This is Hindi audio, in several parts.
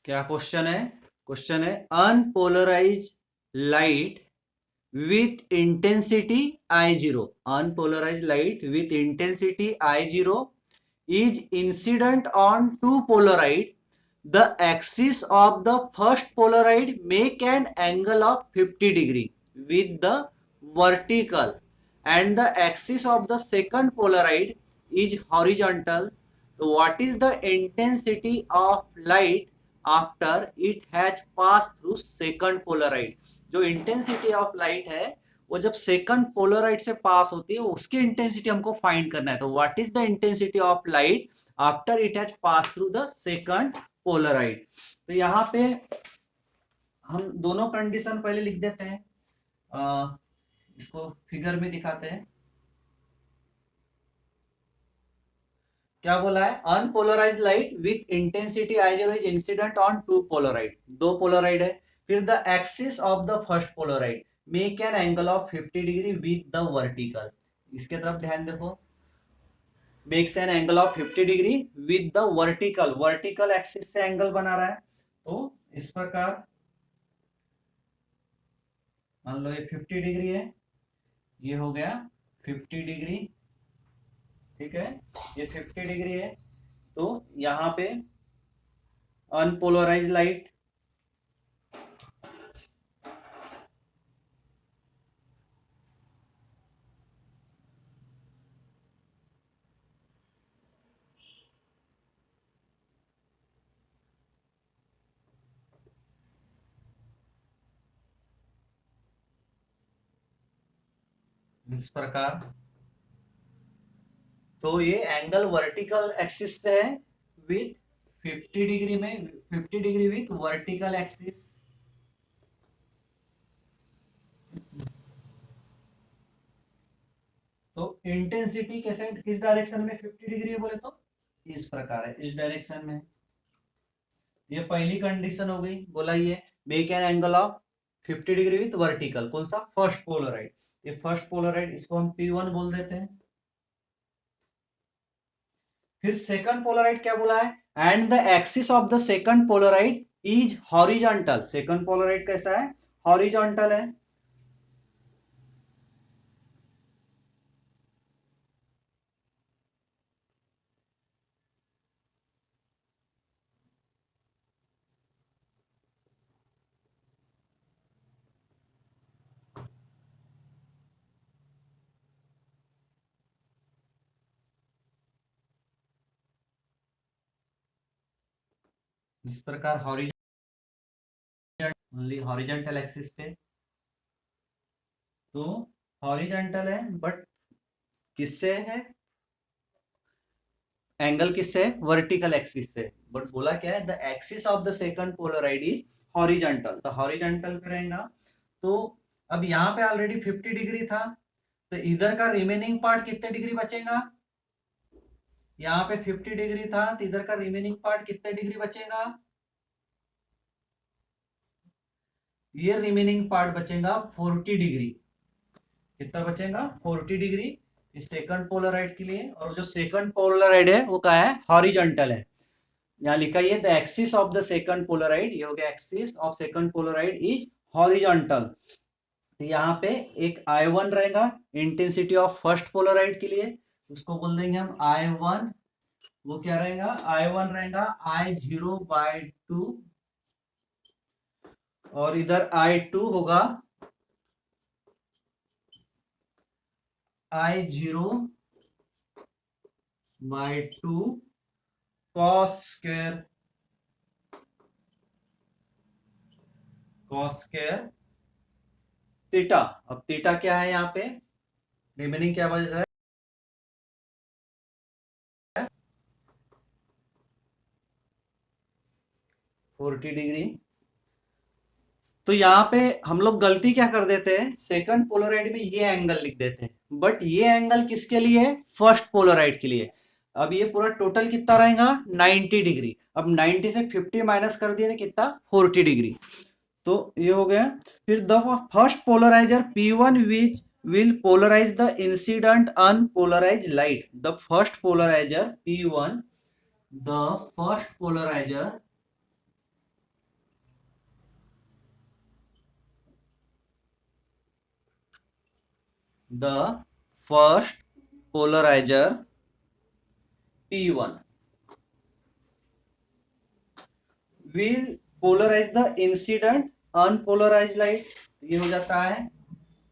क्या क्वेश्चन है unpolarised light with intensity I0. Unpolarized light with intensity I0 is incident on two polaroid. The axis of the first polaroid make an angle of 50 degree with the vertical and the axis of the second polaroid is horizontal. So what is the intensity of light after it has passed through second polaroid? जो इंटेंसिटी ऑफ लाइट है वो जब सेकंड पोलराइड से पास होती है उसकी इंटेंसिटी हमको फाइंड करना है। तो what is the intensity of light after it has pass through the second Polaroid. तो यहाँ पे हम दोनों कंडीशन पहले लिख देते हैं, इसको फिगर में दिखाते हैं। क्या बोला है? Unpolarised light with intensity I0 is incident on two polaroid, दो पोलराइड है। फिर the axis of the first polaroid make an angle of 50 degree with the vertical. इसके तरफ ध्यान देखो, makes an angle of 50 degree with the vertical, vertical axis से एंगल बना रहा है। तो इस प्रकार मान लो ये 50 डिग्री है, ये हो गया 50 डिग्री, ठीक है, ये 50 डिग्री है। तो यहां पे अनपोलराइज लाइट इस प्रकार, तो ये एंगल वर्टिकल एक्सिस से है विथ 50 डिग्री में, 50 डिग्री विथ वर्टिकल एक्सिस। तो इंटेंसिटी कैसे, किस डायरेक्शन में 50 डिग्री है बोले तो इस प्रकार है, इस डायरेक्शन में। ये पहली कंडीशन हो गई, बोला ये make an angle of 50 degree with vertical, कौन सा? First Polaroid. ये फर्स्ट पोलराइड, इसको हम P1 बोल देते हैं। फिर सेकंड पोलराइड क्या बोला है? And the axis of the second Polaroid is horizontal. Second Polaroid कैसा है? हॉरिजॉन्टल है। इस प्रकार हॉरिजॉन्टल एक्सिस पे, तो हॉरिजॉन्टल है बट किससे है? एंगल किससे? वर्टिकल एक्सिस से। बट बोला क्या है? The axis of the second Polaroid is horizontal, तो हॉरिजॉन्टल पे रहेगा। तो अब यहाँ पे ऑलरेडी 50 डिग्री था, तो इधर का रिमेनिंग पार्ट कितने डिग्री बचेगा? यहाँ पे 50 डिग्री था, तो इधर का रिमेनिंग पार्ट कितने डिग्री बचेगा? ये रिमेनिंग पार्ट बचेगा 40 डिग्री। कितना बचेगा? 40 डिग्री इस सेकंड पोलराइड के लिए। और जो सेकंड पोलराइड है वो क्या है? हॉरिजॉन्टल है। यहाँ लिखा है the axis of the second Polaroid, ये हो गया axis of second Polaroid is horizontal. तो यहाँ पे एक I1 रहेगा इंटेंसिटी ऑफ फर्स्ट पोलराइड के लिए, उसको बोल देंगे हम I1। वो क्या रहेगा? I1 रहेगा I0/2, और इधर I2 होगा I0/2 cos स्क्वायर थीटा। अब थीटा क्या है यहाँ पे? रिमेनिंग क्या बच रहा है? 40 डिग्री। तो यहाँ पे हम लोग गलती क्या कर देते हैं? सेकंड पोलराइड में ये एंगल लिख देते हैं, बट ये एंगल किसके लिए है? फर्स्ट पोलराइड के लिए। अब ये पूरा टोटल कितना रहेगा? 90 डिग्री। अब 90 से 50 माइनस कर दिए तो कितना? 40 डिग्री। तो ये हो गया। फिर the first polariser P1 which will polarize the incident unpolarized light. The first polarizer P1, the first polarizer the first polarizer P1 will polarize the incident unpolarized light. ये हो जाता है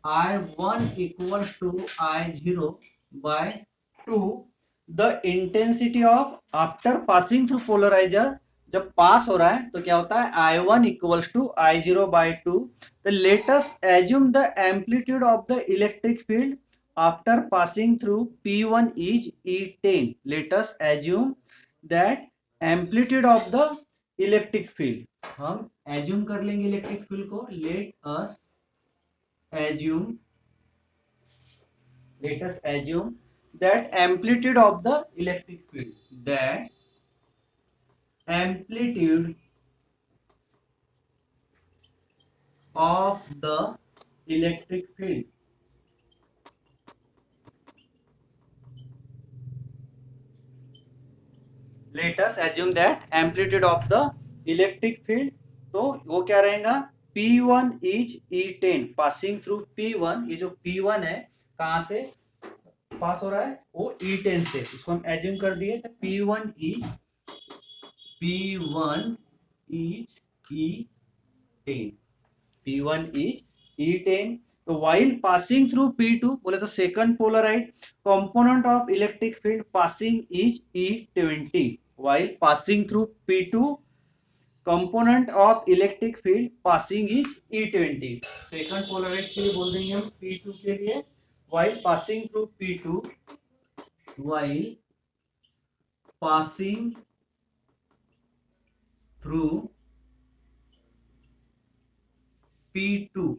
I1 equals to I0 by 2 the intensity of after passing through polarizer. जब पास हो रहा है तो क्या होता है I1 equals to I0 by 2. तो let us assume the amplitude of the electric field after passing through P1 is E10. Let us assume that amplitude of the electric field. हम एज्यूम कर लेंगे इलेक्ट्रिक फील्ड को. assume let us assume that amplitude of the electric field, that amplitude of the electric field let us assume that amplitude of the electric field. तो वो क्या रहेगा P1 is E10 passing through P1. ये जो P1 है कहां से पास हो रहा है वो E10 से. उसको हम एज्यूम कर दिए तो P1 is E10. P1 is E10. तो while passing through P2 बोले तो second polarized component of electric field passing is E20. while passing through P2 component of electric field passing is E20. second polarized के लिए बोल देंगे हम P2 के लिए. while passing through P2 while passing through P2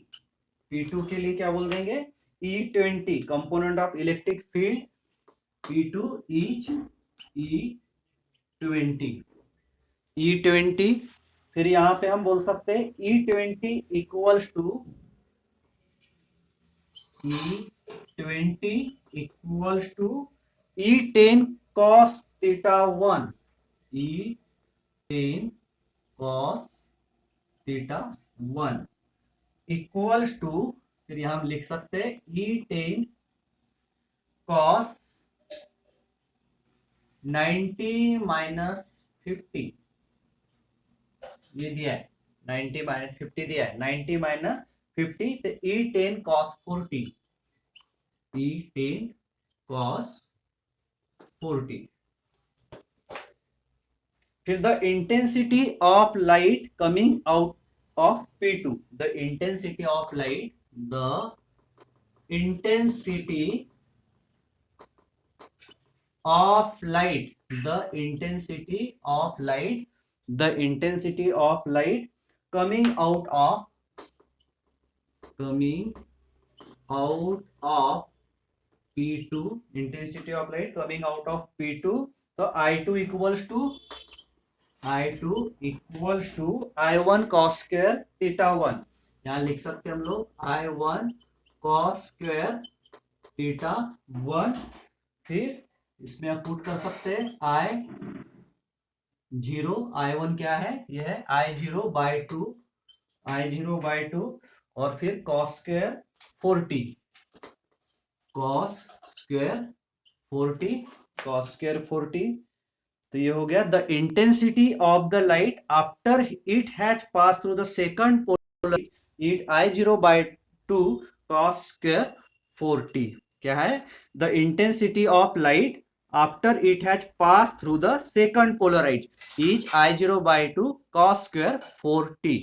P2 के लिए क्या बोल देंगे E20 component of electric field. P2 is E20. फिर यहां पे हम बोल सकते हैं E20 equals to E10 cos theta 1. E10 cos theta 1 equals to फिर यहां हम लिख सकते हैं E10 cos 90 minus 50. ये दिया है 90 minus 50 दिया है 90 minus 50. तो E10 cos 40. E10 cos 40. फिर the intensity of light coming out of P2. The intensity of light. The intensity of light. The intensity of light. The intensity of light coming out of P2. Intensity of light coming out of P2. तो I2 equals to I1 cos square theta 1. यहाँ लिख सकते हम लोग I1 cos square theta 1. फिर इसमें आप पुट कर सकते हैं I1 क्या है यह है I0 by 2 और फिर cos square 40. तो ये हो गया the intensity of the light after it has pass through the second polariser I0 by 2 cos square 40. क्या है the intensity of light after it has pass through the second polariser is I0 by 2 cos square 40.